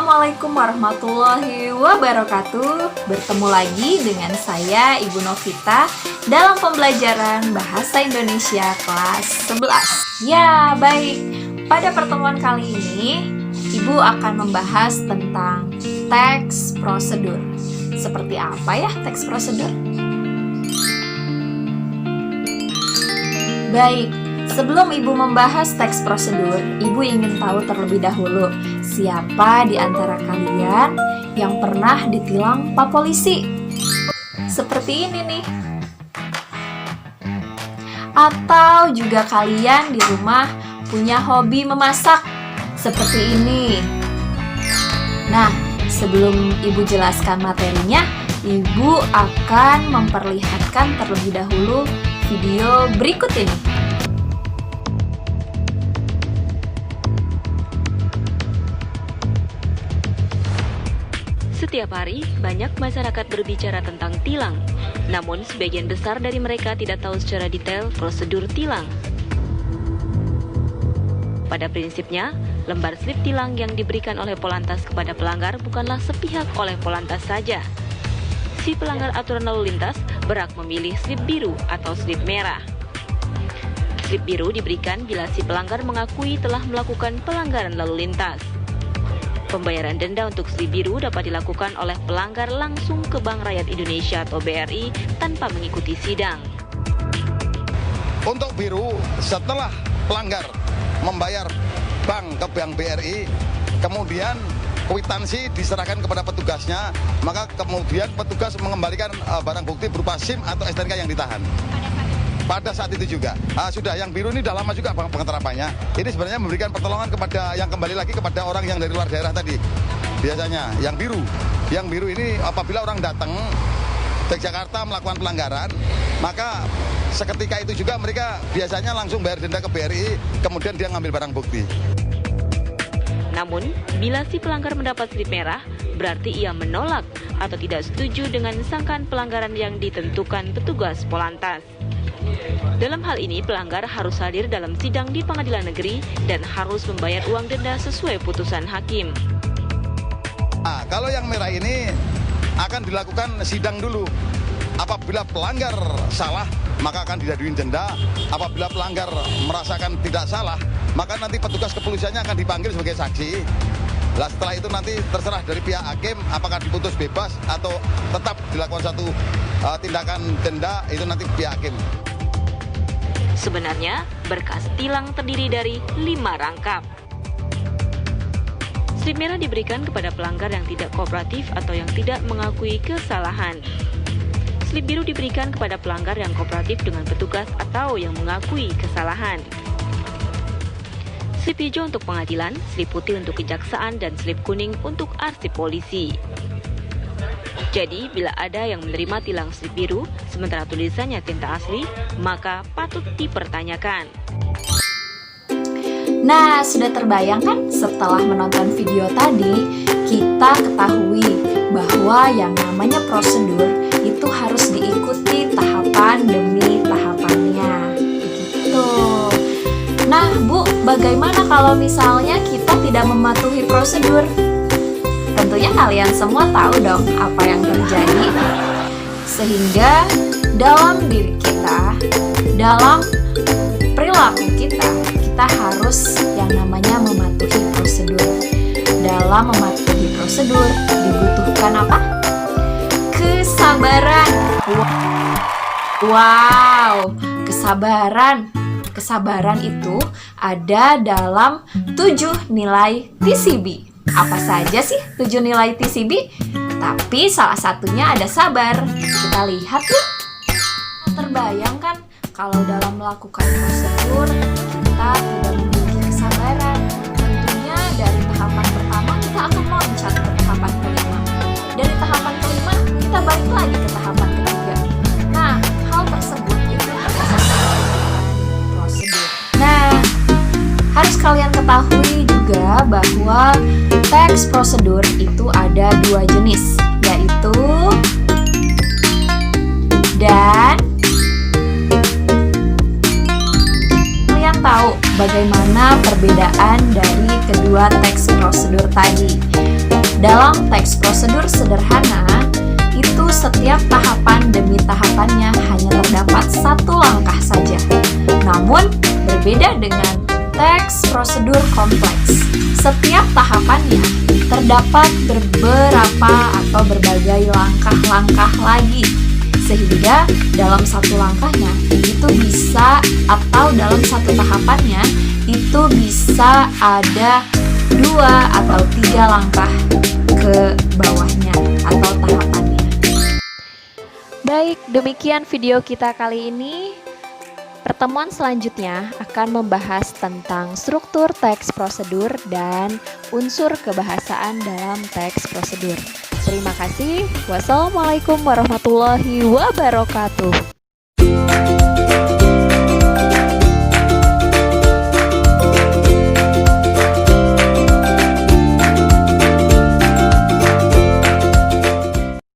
Assalamualaikum warahmatullahi wabarakatuh. Bertemu lagi dengan saya Ibu Novita dalam pembelajaran Bahasa Indonesia kelas 11. Ya, baik. Pada pertemuan kali ini, Ibu akan membahas tentang teks prosedur. Seperti apa ya teks prosedur? Baik. Sebelum Ibu membahas teks prosedur, Ibu ingin tahu terlebih dahulu siapa di antara kalian yang pernah ditilang Pak Polisi. Seperti ini nih. Atau juga kalian di rumah punya hobi memasak seperti ini. Nah, sebelum Ibu jelaskan materinya, Ibu akan memperlihatkan terlebih dahulu video berikut ini. Setiap hari, banyak masyarakat berbicara tentang tilang. Namun, sebagian besar dari mereka tidak tahu secara detail prosedur tilang. Pada prinsipnya, lembar slip tilang yang diberikan oleh Polantas kepada pelanggar bukanlah sepihak oleh Polantas saja. Si pelanggar aturan lalu lintas berhak memilih slip biru atau slip merah. Slip biru diberikan bila si pelanggar mengakui telah melakukan pelanggaran lalu lintas. Pembayaran denda untuk slip biru dapat dilakukan oleh pelanggar langsung ke Bank Rakyat Indonesia atau BRI tanpa mengikuti sidang. Untuk biru, setelah pelanggar membayar bank ke Bank BRI, kemudian kwitansi diserahkan kepada petugasnya, maka kemudian petugas mengembalikan barang bukti berupa SIM atau STNK yang ditahan. Pada saat itu juga, sudah yang biru ini sudah lama juga pengeterapannya. Ini sebenarnya memberikan pertolongan kepada yang kembali lagi kepada orang yang dari luar daerah tadi. Biasanya yang biru ini apabila orang datang ke Jakarta melakukan pelanggaran, maka seketika itu juga mereka biasanya langsung bayar denda ke BRI, kemudian dia ngambil barang bukti. Namun, bila si pelanggar mendapat slip merah, berarti ia menolak atau tidak setuju dengan sangkaan pelanggaran yang ditentukan petugas Polantas. Dalam hal ini, pelanggar harus hadir dalam sidang di pengadilan negeri dan harus membayar uang denda sesuai putusan hakim. Nah, kalau yang merah ini akan dilakukan sidang dulu. Apabila pelanggar salah, maka akan diaduin denda. Apabila pelanggar merasakan tidak salah, maka nanti petugas kepolisiannya akan dipanggil sebagai saksi. Nah, setelah itu nanti terserah dari pihak hakim apakah diputus bebas atau tetap dilakukan satu tindakan denda, itu nanti pihak hakim. Sebenarnya, berkas tilang terdiri dari 5 rangkap. Slip merah diberikan kepada pelanggar yang tidak kooperatif atau yang tidak mengakui kesalahan. Slip biru diberikan kepada pelanggar yang kooperatif dengan petugas atau yang mengakui kesalahan. Slip hijau untuk pengadilan, slip putih untuk kejaksaan, dan slip kuning untuk arsip polisi. Jadi, bila ada yang menerima tilang slip biru, sementara tulisannya tinta asli, maka patut dipertanyakan. Nah, sudah terbayang kan setelah menonton video tadi, kita ketahui bahwa yang namanya prosedur itu harus diikuti tahapan demi tahapannya. Begitu. Nah, Bu, bagaimana kalau misalnya kita tidak mematuhi prosedur? Tentunya kalian semua tahu dong apa yang terjadi. Sehingga dalam diri kita, dalam perilaku kita harus yang namanya mematuhi prosedur. Dalam mematuhi prosedur dibutuhkan apa? Kesabaran. Wow, kesabaran. Kesabaran itu ada dalam 7 nilai TCB. Apa saja sih 7 nilai TCB? Tapi salah satunya ada sabar. Kita lihat yuk. Terbayang kan kalau dalam melakukan prosedur kita tidak memiliki kesabaran. Tentunya dari tahapan pertama kita akan loncat ke tahapan kelima. Dari tahapan kelima kita balik lagi ke tahapan ketiga. Nah, hal tersebut itu berdasarkan prosedur. Nah, harus kalian ketahui juga bahwa teks prosedur itu ada 2 jenis, yaitu dan. Kalian tahu bagaimana perbedaan dari kedua teks prosedur tadi? Dalam teks prosedur sederhana, itu setiap tahapan demi tahapannya hanya terdapat satu langkah saja. Namun, berbeda dengan teks prosedur kompleks. Setiap tahapannya terdapat beberapa atau berbagai langkah-langkah lagi. Sehingga dalam satu langkahnya itu bisa, atau dalam satu tahapannya itu bisa ada 2 atau 3 langkah ke bawahnya atau tahapannya. Baik, demikian video kita kali ini. Pertemuan selanjutnya akan membahas tentang struktur teks prosedur dan unsur kebahasaan dalam teks prosedur. Terima kasih. Wassalamualaikum warahmatullahi wabarakatuh.